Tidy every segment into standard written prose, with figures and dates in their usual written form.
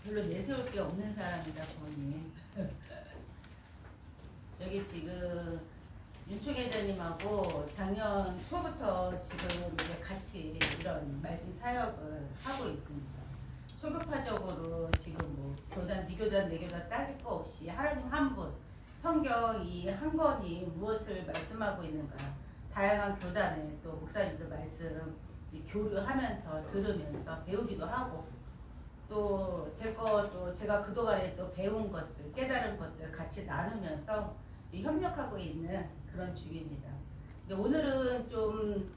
별로 내세울 게 없는 사람이다 보니 여기 지금 윤총 회장님하고 작년 초부터 지금 이제 같이 이런 말씀 사역을 하고 있습니다. 초급파적으로 지금 뭐 교단, 네 교단, 내 교단 따질 거 없이 하나님 한 분, 성경 이 한 권이 무엇을 말씀하고 있는가, 다양한 교단의 또 목사님들 말씀 교류하면서 들으면서 배우기도 하고, 또 제가 그동안에 또 배운 것들, 깨달은 것들 같이 나누면서 협력하고 있는 그런 중입니다. 근데 오늘은 좀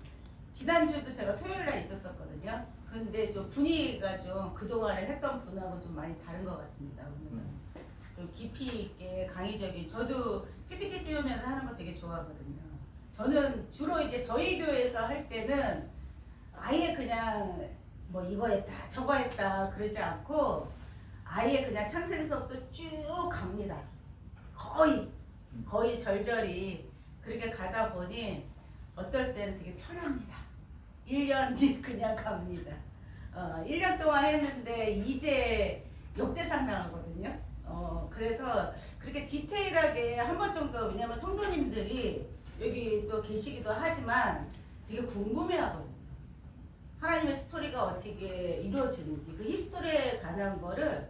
지난주도 제가 토요일 날 있었었거든요. 근데 좀 분위기가 좀 그동안에 했던 분하고 좀 많이 다른 것 같습니다. 오늘은 좀 깊이 있게 강의적인, 저도 PPT 띄우면서 하는 거 되게 좋아하거든요. 저는 주로 이제 저희 교회에서 할 때는 아예 그냥 뭐 이거 했다 저거 했다 그러지 않고 아예 그냥 창세기서부터 쭉 갑니다. 거의 절절히 그렇게 가다 보니 어떨 때는 되게 편합니다. 1년 그냥 갑니다. 1년 동안 했는데 이제 역대상 나가거든요. 그래서 그렇게 디테일하게 한 번 정도, 왜냐면 성도님들이 여기 또 계시기도 하지만 되게 궁금해하거든요. 하나님의 스토리가 어떻게 이루어지는지, 그 히스토리에 관한 거를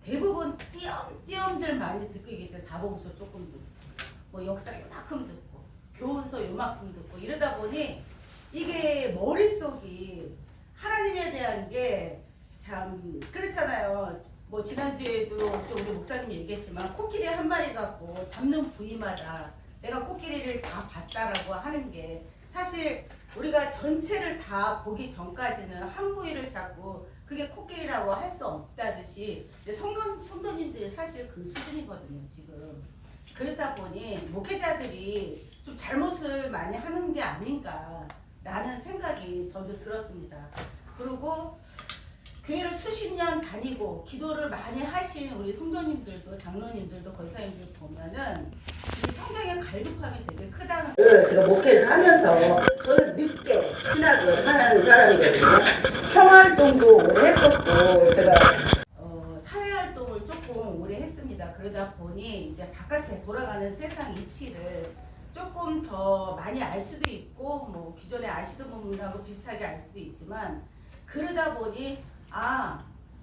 대부분 띄엄띄엄들 많이 듣고 있기 때문에 사복음서 조금 듣고, 뭐 역사 요만큼 듣고, 교훈서 요만큼 듣고 이러다 보니 이게 머릿속이 하나님에 대한 게 참 그렇잖아요. 뭐 지난주에도 또 우리 목사님이 얘기했지만 코끼리 한 마리 갖고 잡는 부위마다 내가 코끼리를 다 봤다라고 하는 게, 사실 우리가 전체를 다 보기 전까지는 한 부위를 잡고 그게 코끼리라고 할 수 없다듯이 성도님들이 사실 그 수준이거든요 지금. 그렇다 보니 목회자들이 좀 잘못을 많이 하는 게 아닌가라는 생각이 저도 들었습니다. 그리고 교회를 수십 년 다니고 기도를 많이 하신 우리 성도님들도, 장로님들도, 권사님들 보면은 이 성경의 갈급함이 되게 크다는 걸 제가 목회를 하면서, 저는 늦게 신학을 하는 사람이거든요. 평화활동도 오래 했었고 제가 사회활동을 조금 오래 했습니다. 그러다 보니 이제 바깥에 돌아가는 세상 이치를 조금 더 많이 알 수도 있고, 뭐 기존에 아시던 분하고 비슷하게 알 수도 있지만, 그러다 보니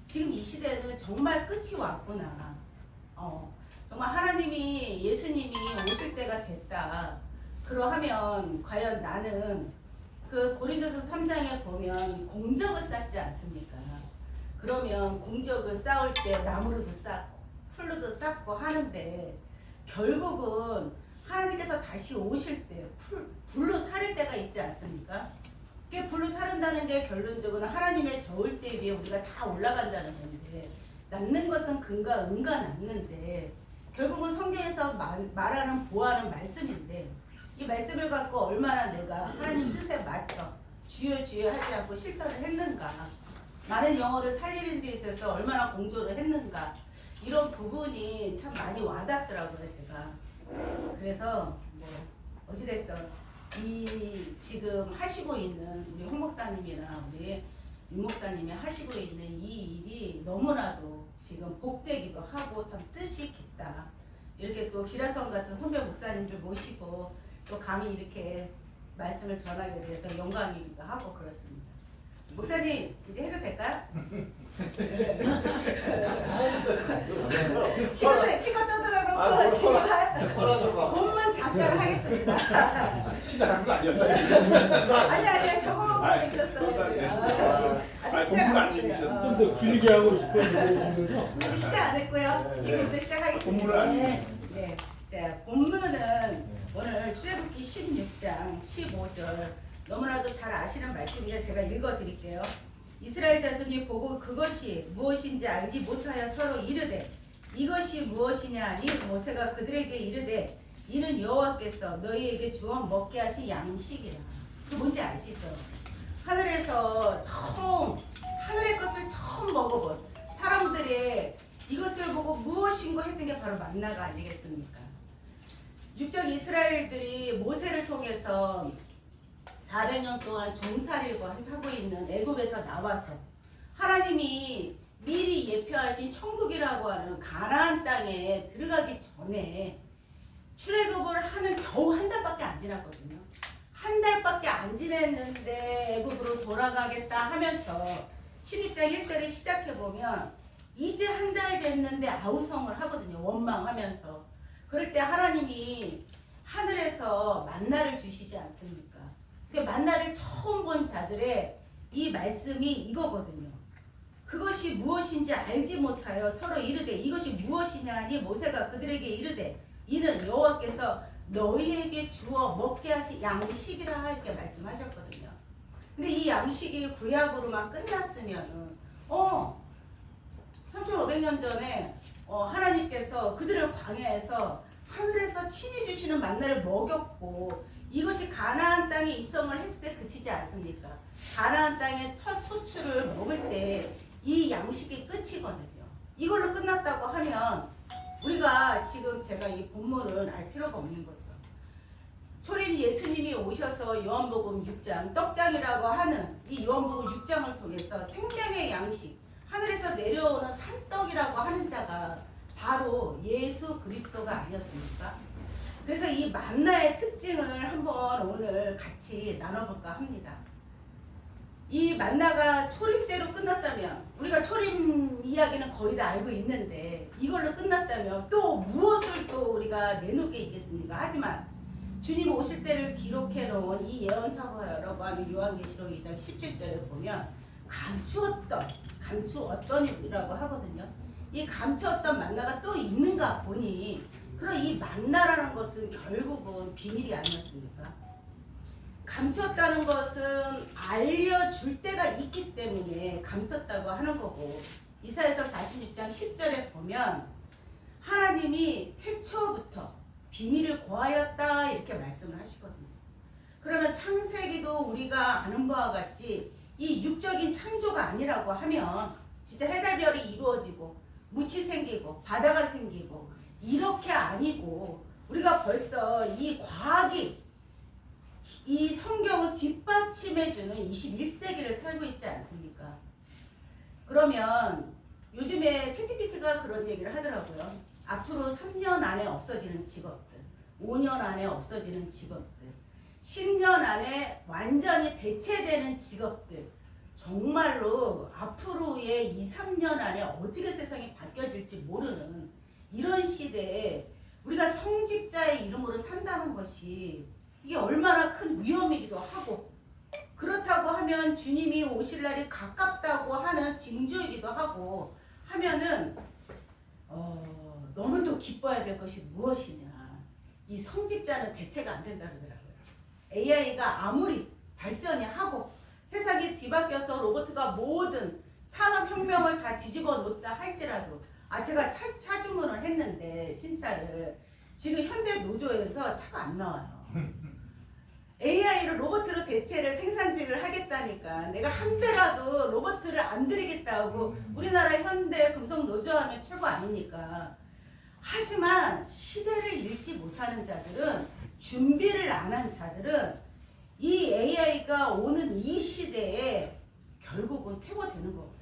지금 이 시대는 정말 끝이 왔구나. 정말 하나님이, 예수님이 오실 때가 됐다. 그러하면 과연 나는 그 고린도서 3장에 보면 공적을 쌓지 않습니까? 그러면 공적을 쌓을 때 나무로도 쌓고 풀로도 쌓고 하는데, 결국은 하나님께서 다시 오실 때 불로 사를 때가 있지 않습니까? 그게 불로 사른다는 게 결론적으로 하나님의 저을 때 위에 우리가 다 올라간다는 건데, 낳는 것은 금과 은과 낳는데 결국은 성경에서 말하는 보아는 말씀인데, 이 말씀을 갖고 얼마나 내가 하나님 뜻에 맞춰 주여 주여 하지 않고 실천을 했는가, 많은 영혼을 살리는 데 있어서 얼마나 공조를 했는가, 이런 부분이 참 많이 와닿더라고요 제가. 그래서 뭐 어찌됐든 이 지금 하시고 있는 우리 홍 목사님이나 우리 윤 목사님이 하시고 있는 이 일이 너무나도 지금 복되기도 하고 참 뜻이 깊다. 이렇게 또 기라성 같은 선배 목사님들 모시고 또 감히 이렇게 말씀을 전하게 돼서 영광이기도 하고 그렇습니다. 목사님 이제 해도 될까요? 시컷 떠들어놓고 지금 본문 잠깐 하겠습니다. 시작한 거 아니었나? 아니 저거 있었어요. 아직 시작 안 했어요. 좀더 길게 하고 싶었는데 아직 시작 안 했고요. 지금부터 시작하겠습니다. 본문을 아니에요. 네. 자, 본문은 오늘 출애굽기 16장 15절, 너무나도 잘 아시는 말씀이니까 제가 읽어드릴게요. 이스라엘 자손이 보고 그것이 무엇인지 알지 못하여 서로 이르되 이것이 무엇이냐 하니 모세가 그들에게 이르되 이는 여호와께서 너희에게 주어 먹게 하신 양식이라. 그 뭔지 아시죠? 하늘에서 하늘의 것을 처음 먹어본 사람들의 이것을 보고 무엇인고 했던 게 바로 만나가 아니겠습니까? 육적 이스라엘들이 모세를 통해서 400년 동안 종살이를 하고 있는 애굽에서 나와서 하나님이 미리 대표하신 천국이라고 하는 가나안 땅에 들어가기 전에 출애굽을 하는 겨우 한 달밖에 안 지났거든요. 한 달밖에 안 지냈는데 애굽으로 돌아가겠다 하면서 16장 1절에 시작해보면 이제 한 달 됐는데 아우성을 하거든요. 원망하면서. 그럴 때 하나님이 하늘에서 만나를 주시지 않습니까? 근데 만나를 처음 본 자들의 이 말씀이 이거거든요. 그것이 무엇인지 알지 못하여 서로 이르되 이것이 무엇이냐 하니 모세가 그들에게 이르되 이는 여호와께서 너희에게 주어 먹게 하신 양식이라 이렇게 말씀하셨거든요. 근데 이 양식이 구약으로만 끝났으면은 3,500년 전에 하나님께서 그들을 광야에서 하늘에서 친히 주시는 만나를 먹였고 이것이 가나안 땅에 입성을 했을 때 그치지 않습니까? 가나안 땅의 첫 소출을 먹을 때 이 양식이 끝이거든요. 이걸로 끝났다고 하면 우리가 지금 제가 이 본문을 알 필요가 없는 거죠. 초림 예수님이 오셔서 요한복음 6장 떡장이라고 하는 이 요한복음 6장을 통해서 생명의 양식 하늘에서 내려오는 산떡이라고 하는 자가 바로 예수 그리스도가 아니었습니까? 그래서 이 만나의 특징을 한번 오늘 같이 나눠볼까 합니다. 이 만나가 초림대로 끝났다면 우리가 초림 이야기는 거의 다 알고 있는데 이걸로 끝났다면 또 무엇을 또 우리가 내놓을 게 있겠습니까? 하지만 주님 오실 때를 기록해 놓은 이 예언서라고 하는 요한계시록 2장 17절에 보면 감추었던이라고 하거든요. 이 감추었던 만나가 또 있는가 보니 그럼 이 만나라는 것은 결국은 비밀이 아니었습니까? 감췄다는 것은 알려줄 때가 있기 때문에 감췄다고 하는 거고 이사야서 46장 10절에 보면 하나님이 태초부터 비밀을 고하였다 이렇게 말씀을 하시거든요. 그러면 창세기도 우리가 아는 바와 같이 이 육적인 창조가 아니라고 하면 진짜 해달별이 이루어지고 묻이 생기고 바다가 생기고 이렇게 아니고 우리가 벌써 이 과학이 이 성경을 뒷받침해주는 21세기를 살고 있지 않습니까? 그러면 요즘에 챗GPT가 그런 얘기를 하더라고요. 앞으로 3년 안에 없어지는 직업들, 5년 안에 없어지는 직업들, 10년 안에 완전히 대체되는 직업들, 정말로 앞으로의 2, 3년 안에 어떻게 세상이 바뀌어질지 모르는 이런 시대에 우리가 성직자의 이름으로 산다는 것이 이게 얼마나 큰 위험이기도 하고 그렇다고 하면 주님이 오실 날이 가깝다고 하는 징조이기도 하고 하면은 너무도 기뻐야 될 것이 무엇이냐. 이 성직자는 대체가 안 된다 그러더라고요. AI가 아무리 발전이 하고 세상이 뒤바뀌어서 로봇가 모든 산업혁명을 다 뒤집어 놓다 할지라도 제가 차 주문을 했는데 신차를 지금 현대 노조에서 차가 안 나와요. AI로 로봇으로 대체를 생산직을 하겠다니까 내가 한 대라도 로봇을 안 들이겠다고 우리나라 현대 금속 노조하면 최고 아닙니까? 하지만 시대를 읽지 못하는 자들은 준비를 안 한 자들은 이 AI가 오는 이 시대에 결국은 퇴보되는 거거든요.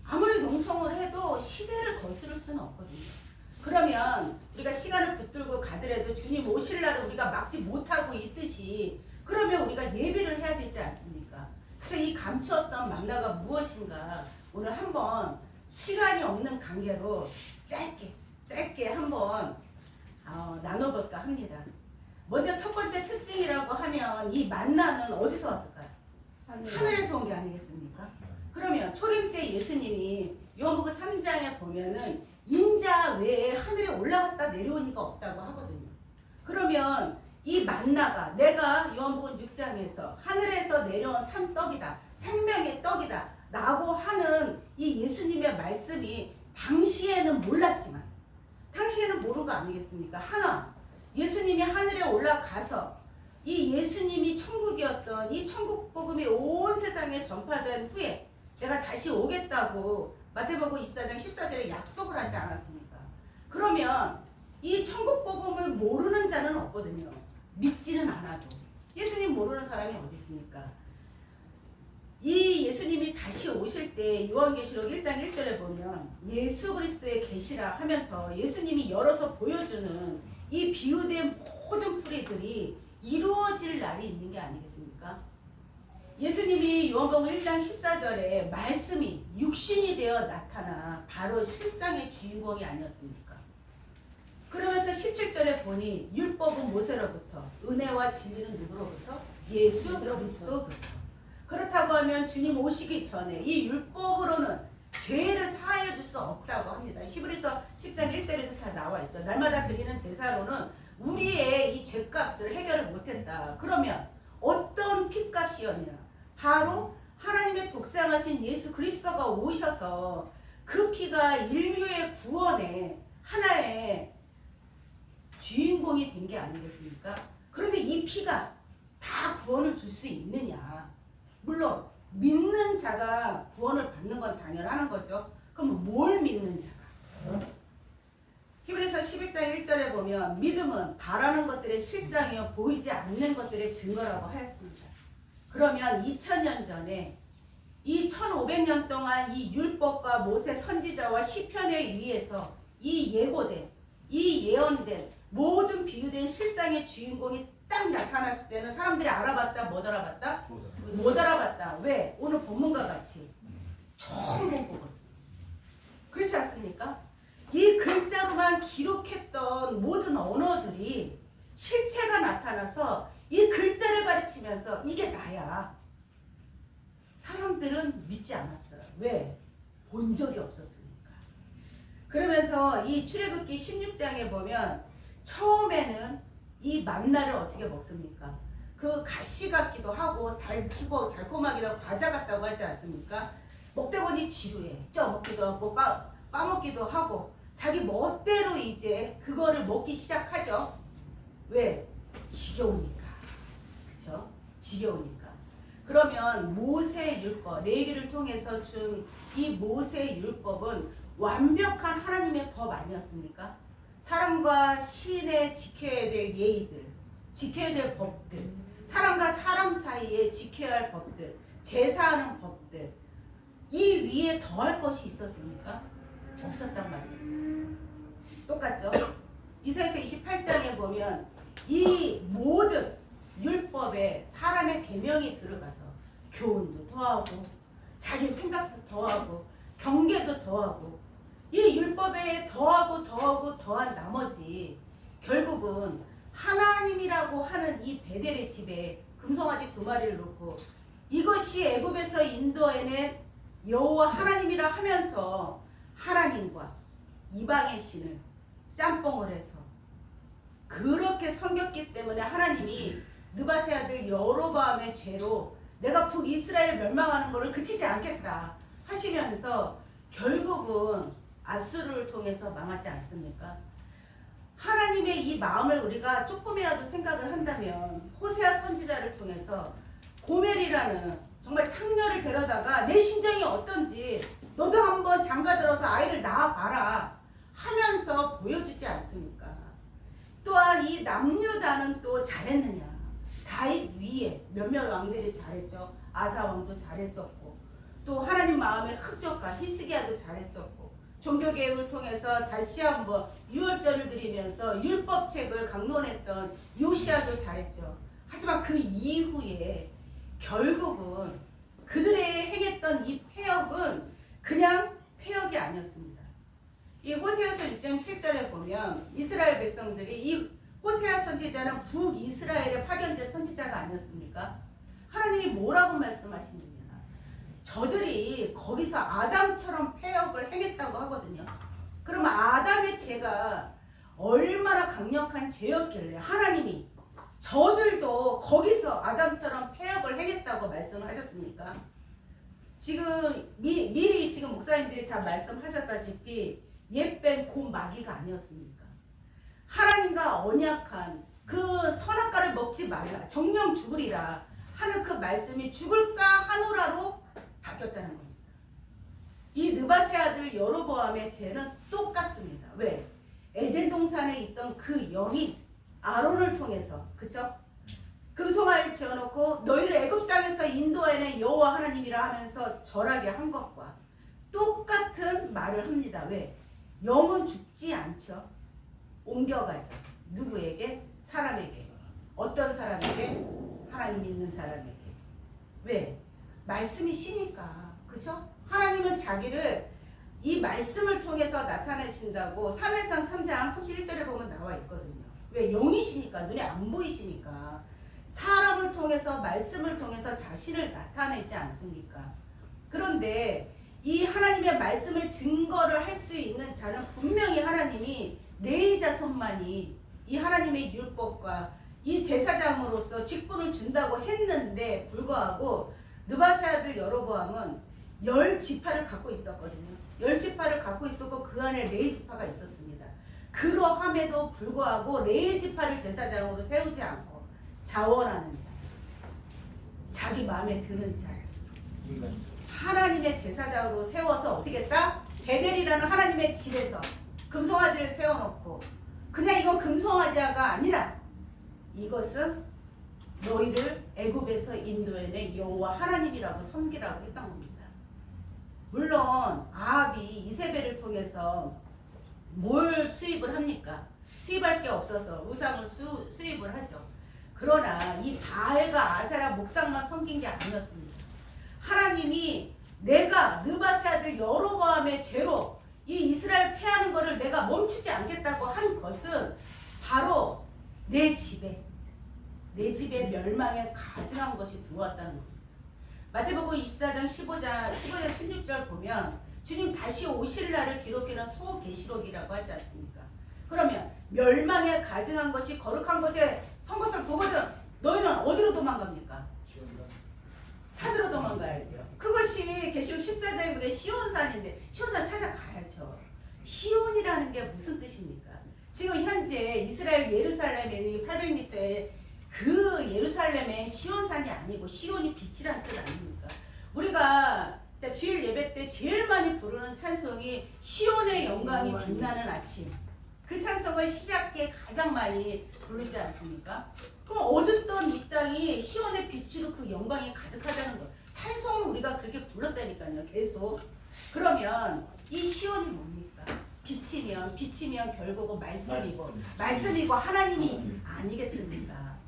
아무리 농성을 해도 시대를 거스를 수는 없거든요. 그러면 우리가 시간을 붙들고 가더라도 주님 오실 날을 우리가 막지 못하고 있듯이 그러면 우리가 예비를 해야 되지 않습니까? 그래서 이 감추었던 만나가 무엇인가 오늘 한번 시간이 없는 관계로 짧게 한번 나눠볼까 합니다. 먼저 첫 번째 특징이라고 하면 이 만나는 어디서 왔을까요? 하늘에서 온 게 아니겠습니까? 그러면 초림 때 예수님이 요한복음 3장에 보면은 인자 외에 하늘에 올라갔다 내려온 이가 없다고 하거든요. 그러면 이 만나가 내가 요한복음 6장에서 하늘에서 내려온 산떡이다, 생명의 떡이다 라고 하는 이 예수님의 말씀이 당시에는 몰랐지만 당시에는 모르는 거 아니겠습니까? 하나, 예수님이 하늘에 올라가서 이 예수님이 천국이었던 이 천국 복음이 온 세상에 전파된 후에 내가 다시 오겠다고 마태복음 24장 14절에 약속을 하지 않았습니까? 그러면 이 천국 복음을 모르는 자는 없거든요. 믿지는 않아도. 예수님 모르는 사람이 어디 있습니까? 이 예수님이 다시 오실 때 요한계시록 1장 1절에 보면 예수 그리스도의 계시라 하면서 예수님이 열어서 보여주는 이 비유된 모든 풀이들이 이루어질 날이 있는 게 아니겠습니까? 예수님이 요한복음 1장 14절에 말씀이 육신이 되어 나타나 바로 실상의 주인공이 아니었습니까? 그러면서 17절에 보니 율법은 모세로부터 은혜와 진리는 누구로부터? 예수 그리스도로부터. 그렇다고 하면 주님 오시기 전에 이 율법으로는 죄를 사하여 줄 수 없다고 합니다. 히브리서 10장 1절에도 다 나와 있죠. 날마다 드리는 제사로는 우리의 이 죄값을 해결을 못했다. 그러면 어떤 피값이었냐? 바로 하나님의 독생하신 예수 그리스도가 오셔서 그 피가 인류의 구원의 하나의 주인공이 된 게 아니겠습니까? 그런데 이 피가 다 구원을 줄 수 있느냐? 물론 믿는 자가 구원을 받는 건 당연한 거죠. 그럼 뭘 믿는 자가? 히브리서 11장 1절에 보면 믿음은 바라는 것들의 실상이요 보이지 않는 것들의 증거라고 하였습니다. 그러면 2000년 전에 이 1500년 동안 이 율법과 모세 선지자와 시편에 의해서 이 예고된 이 예언된 모든 비유된 실상의 주인공이 딱 나타났을 때는 사람들이 알아봤다 못 알아봤다? 못 알아봤다. 왜? 오늘 본문과 같이 처음 본 거거든요. 그렇지 않습니까? 이 글자로만 기록했던 모든 언어들이 실체가 나타나서 이 글자를 가르치면서 이게 나야. 사람들은 믿지 않았어요. 왜? 본 적이 없었으니까. 그러면서 이 출애굽기 16장에 보면 처음에는 이 만나를 어떻게 먹습니까? 그 가시 같기도 하고 달키고 달콤하기도 하고 과자 같다고 하지 않습니까? 먹다 보니 지루해. 쪄 먹기도 하고 빠먹기도 하고 자기 멋대로 이제 그거를 먹기 시작하죠. 왜? 지겨우니까. 그쵸? 지겨우니까. 그러면 모세 율법, 레위기를 통해서 준 이 모세 율법은 완벽한 하나님의 법 아니었습니까? 사람과 신의 지켜야 될 예의들, 지켜야 될 법들, 사람과 사람 사이에 지켜야 할 법들, 제사하는 법들, 이 위에 더할 것이 있었습니까? 없었단 말이에요. 똑같죠? 이사야서 28장에 보면 이 모든 율법에 사람의 계명이 들어가서 교훈도 더하고 자기 생각도 더하고 경계도 더하고 이 율법에 더한 나머지 결국은 하나님이라고 하는 이 베델의 집에 금송아지 2마리를 놓고 이것이 애굽에서 인도해낸 여호와 하나님이라 하면서 하나님과 이방의 신을 짬뽕을 해서 그렇게 섬겼기 때문에 하나님이 느바세 아들 여로보암의 죄로 내가 북이스라엘 멸망하는 것을 그치지 않겠다 하시면서 결국은 아수르를 통해서 망하지 않습니까? 하나님의 이 마음을 우리가 조금이라도 생각을 한다면 호세아 선지자를 통해서 고멜이라는 정말 창녀를 데려다가 내 심정이 어떤지 너도 한번 장가들어서 아이를 낳아봐라 하면서 보여주지 않습니까? 또한 이 남유다는 또 잘했느냐? 다윗 위에 몇몇 왕들이 잘했죠. 아사 왕도 잘했었고 또 하나님 마음의 흑족과 히스기야도 잘했었고 종교개혁을 통해서 다시 한번 유월절을 드리면서 율법책을 강론했던 요시야도 잘했죠. 하지만 그 이후에 결국은 그들의 행했던 이 폐역은 그냥 폐역이 아니었습니다. 이 호세아서 6장 7절에 보면 이스라엘 백성들이 이 호세아 선지자는 북이스라엘에 파견된 선지자가 아니었습니까? 하나님이 뭐라고 말씀하시느냐? 저들이 거기서 아담처럼 폐역을 행했다고 하거든요. 그러면 아담의 죄가 얼마나 강력한 죄였길래 하나님이 저들도 거기서 아담처럼 폐역을 행했다고 말씀하셨습니까? 지금 미리 지금 목사님들이 다 말씀하셨다시피 옛뺀 곰마귀가 아니었습니까? 하나님과 언약한 그 선악과를 먹지 말라 정령 죽으리라 하는 그 말씀이 죽을까 하노라로 바뀌었다는 겁니다. 이 느바세 아들 여로보암의 죄는 똑같습니다. 왜? 에덴 동산에 있던 그 영이 아론을 통해서 그쵸? 금송아지를 지어놓고 너희를 애굽 땅에서 인도해낸 여호와 하나님이라 하면서 절하게 한 것과 똑같은 말을 합니다. 왜? 영은 죽지 않죠. 옮겨가죠. 누구에게? 사람에게. 어떤 사람에게? 하나님 믿는 사람에게. 왜? 말씀이 시니까. 그쵸? 하나님은 자기를 이 말씀을 통해서 나타내신다고 3회상 3장 31절에 보면 나와 있거든요. 왜? 영이시니까, 눈에 안 보이시니까 사람을 통해서, 말씀을 통해서 자신을 나타내지 않습니까? 그런데 이 하나님의 말씀을 증거를 할 수 있는 자는 분명히 하나님이 레위 자손만이 이 하나님의 율법과 이 제사장으로서 직분을 준다고 했는데 불구하고 느바세 아들 여로보암은 10지파를 갖고 있었거든요. 10지파를 갖고 있었고 그 안에 레위 지파가 있었습니다. 그러함에도 불구하고 레위 지파를 제사장으로 세우지 않고 자원하는 자, 자기 마음에 드는 자, 하나님의 제사장으로 세워서 어떻게 했다? 베델이라는 하나님의 집에서 금송아지를 세워놓고, 그냥 이건 금송아지가 아니라 이것은 너희를 애굽에서 인도해낸 여호와 하나님이라고 섬기라고 했던 겁니다. 물론 아합이 이세벨을 통해서 뭘 수입을 합니까? 수입할 게 없어서 우상을 수입을 하죠. 그러나 이 바알과 아세라 목상만 섬긴 게 아니었습니다. 하나님이 내가 느바세 아들 여로보암의 죄로 이 이스라엘 패하는 것을 내가 멈추지 않겠다고 한 것은 바로 내 집에 멸망에 가증한 것이 들어왔다는 겁니다. 마태복음 24장 15장 16절 보면 주님 다시 오실 날을 기록해놓은 소계시록이라고 하지 않습니까? 그러면 멸망에 가증한 것이 거룩한 것에 선것을 보거든 너희는 어디로 도망갑니까? 산으로 도망가야죠. 그것이 계시록 14장에 보면 시온산인데 시온산 찾아가야죠. 시온이라는 게 무슨 뜻입니까? 지금 현재 이스라엘 예루살렘에 있는 800m의 그 예루살렘의 시온산이 아니고 시온이 빛이라는 뜻 아닙니까? 우리가 주일 예배 때 제일 많이 부르는 찬송이 시온의 영광이 빛나는 아침. 그 찬송을 시작에 가장 많이 부르지 않습니까? 그럼 어둡던 이 땅이 시온의 빛으로 그 영광이 가득하다는 거예요. 찬송은 우리가 그렇게 불렀다니까요. 계속. 그러면 이 시온이 뭡니까? 빛이면 결국은 말씀이고 하나님이 아니겠습니까?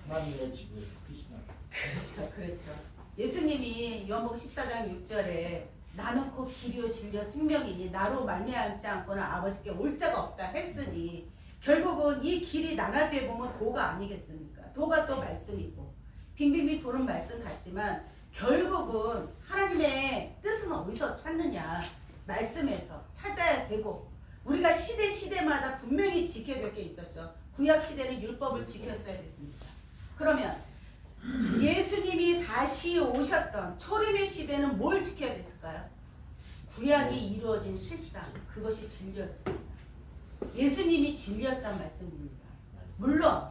하나님의 집에 빛이 나. 그렇죠. 예수님이 요한복음 14장 6절에 나는 곧 길이요 진리요 생명이니 나로 말미암지 않고는 아버지께 올 자가 없다 했으니 결국은 이 길이 나눠지에 보면 도가 아니겠습니까? 도가 또 말씀이고 빙빙빙 도는 말씀 같지만 결국은 하나님의 뜻은 어디서 찾느냐? 말씀에서 찾아야 되고 우리가 시대마다 분명히 지켜야 될 게 있었죠. 구약 시대는 율법을 지켰어야 됐습니다. 그러면 예수님이 다시 오셨던 초림의 시대는 뭘 지켜야 됐을까요? 구약이 이루어진 실상, 그것이 진리였습니다. 예수님이 진리였단 말씀입니다. 물론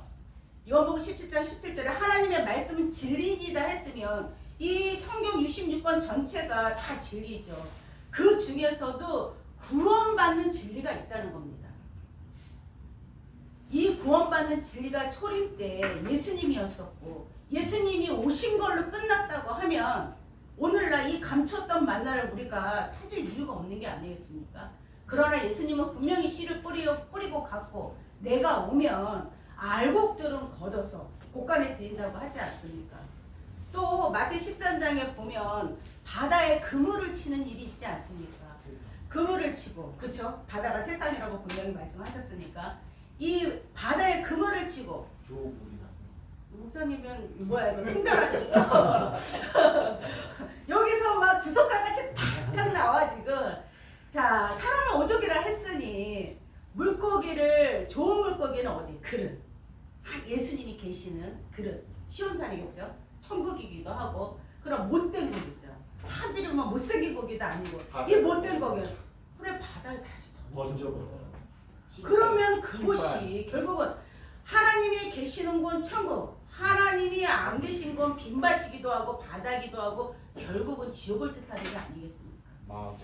요한복음 17장 17절에 하나님의 말씀은 진리이다 했으면 이 성경 66권 전체가 다 진리죠. 그 중에서도 구원받는 진리가 있다는 겁니다. 이 구원받는 진리가 초림 때 예수님이었었고 예수님이 오신 걸로 끝났다고 하면 오늘날 이 감췄던 만나를 우리가 찾을 이유가 없는 게 아니겠습니까? 그러나 예수님은 분명히 씨를 뿌리고 갔고 내가 오면 알곡들은 걷어서 곳간에 드린다고 하지 않습니까? 또 마태 13장에 보면 바다에 그물을 치는 일이 있지 않습니까? 그물을 치고 그렇죠? 바다가 세상이라고 분명히 말씀하셨으니까 이 바다에 그물을 치고 조물이다. 목사님은 뭐야 이거 통달하셨어. 여기서 막 주석가 같이 탁탁 나와 지금. 자 사람을 오족이라 했으니 물고기를 좋은 물고기는 어디? 그릇. 예수님이 계시는 그릇. 시온산이겠죠. 천국이기도 하고 그럼 못된 고기죠. 한비를 못생긴 고기도 아니고 이 못된 고기. 그래 바다에 다시 번져버려. 그러면 그곳이 결국은 하나님이 계시는 곳 천국, 하나님이 안 계신 건 빈밭이기도 하고 바다기도 하고 결국은 지옥을 뜻하는 게 아니겠습니까? 마고.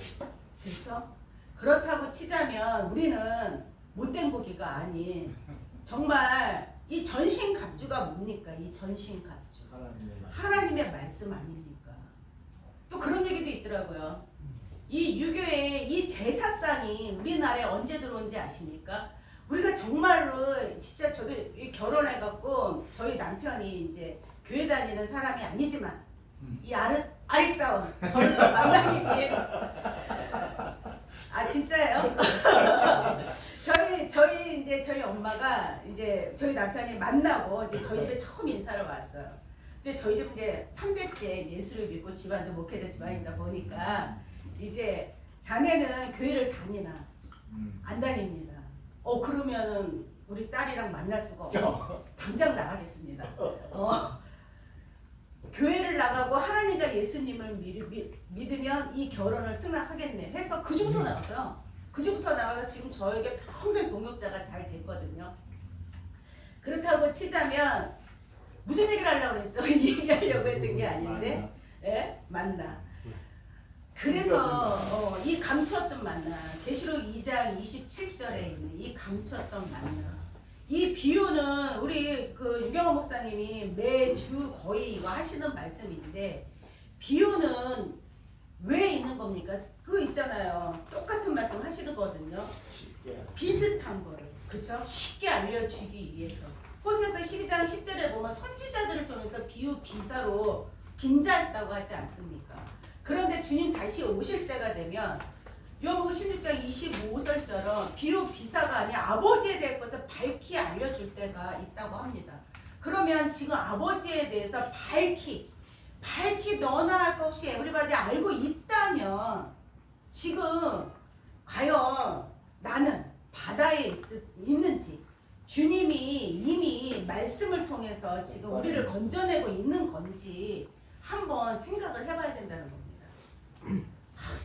그렇죠? 그렇다고 치자면 우리는 못된 고기가 아닌 정말 이 전신갑주가 뭡니까? 이 전신갑주. 하나님의 말씀 아닙니까? 또 그런 얘기도 있더라고요. 이 유교의 이 제사상이 우리나라에 언제 들어온지 아십니까? 우리가 정말로 진짜 저도 결혼해갖고 저희 남편이 이제 교회 다니는 사람이 아니지만 이 아리따운 저를 만나기 위해서 아 진짜예요? 저희 엄마가 이제 저희 남편이 만나고 이제 저희 집에 처음 인사를 왔어요. 이제 저희 집은 이제 3대째 예수를 믿고 집안도 목회자 집안이다 보니까 이제 자네는 교회를 다니나 안 다닙니다. 그러면 우리 딸이랑 만날 수가 없어. 당장 나가겠습니다. 교회를 나가고 하나님과 예수님을 믿으면 이 결혼을 승낙하겠네 해서 그 주부터 나갔어요. 그 주부터 나가서 지금 저에게 평생 동역자가 잘 됐거든요. 그렇다고 치자면 무슨 얘기를 하려고 그랬죠? 이 얘기하려고 했던 게 아닌데 예? 만나. 그래서 이 감추었던 만나 계시록 2장 27절에 있는 이 감추었던 만나 이 비유는 우리 그 유경호 목사님이 매주 거의 이거 하시는 말씀인데 비유는 왜 있는 겁니까? 그거 있잖아요. 똑같은 말씀 하시거든요. 비슷한 거를 그쵸? 쉽게 알려주기 위해서 호세아서 12장 10절에 보면 선지자들을 통해서 비유 비사로 빈자했다고 하지 않습니까? 그런데 주님 다시 오실 때가 되면 요한복음 16장 25절처럼 비유 비사가 아니라 아버지에 대한 것을 밝히 알려줄 때가 있다고 합니다. 그러면 지금 아버지에 대해서 밝히 너나 할 것 없이 에브리바디 알고 있다면 지금 과연 나는 바다에 있는지 주님이 이미 말씀을 통해서 지금 우리를 건져내고 있는 건지 한번 생각을 해봐야 된다는 겁니다.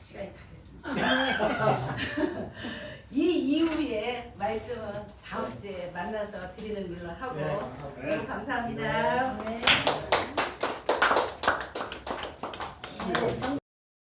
시간이 다 됐습니다. 이 이후에 말씀은 다음 주에 만나서 드리는 걸로 하고 너무 감사합니다. 네.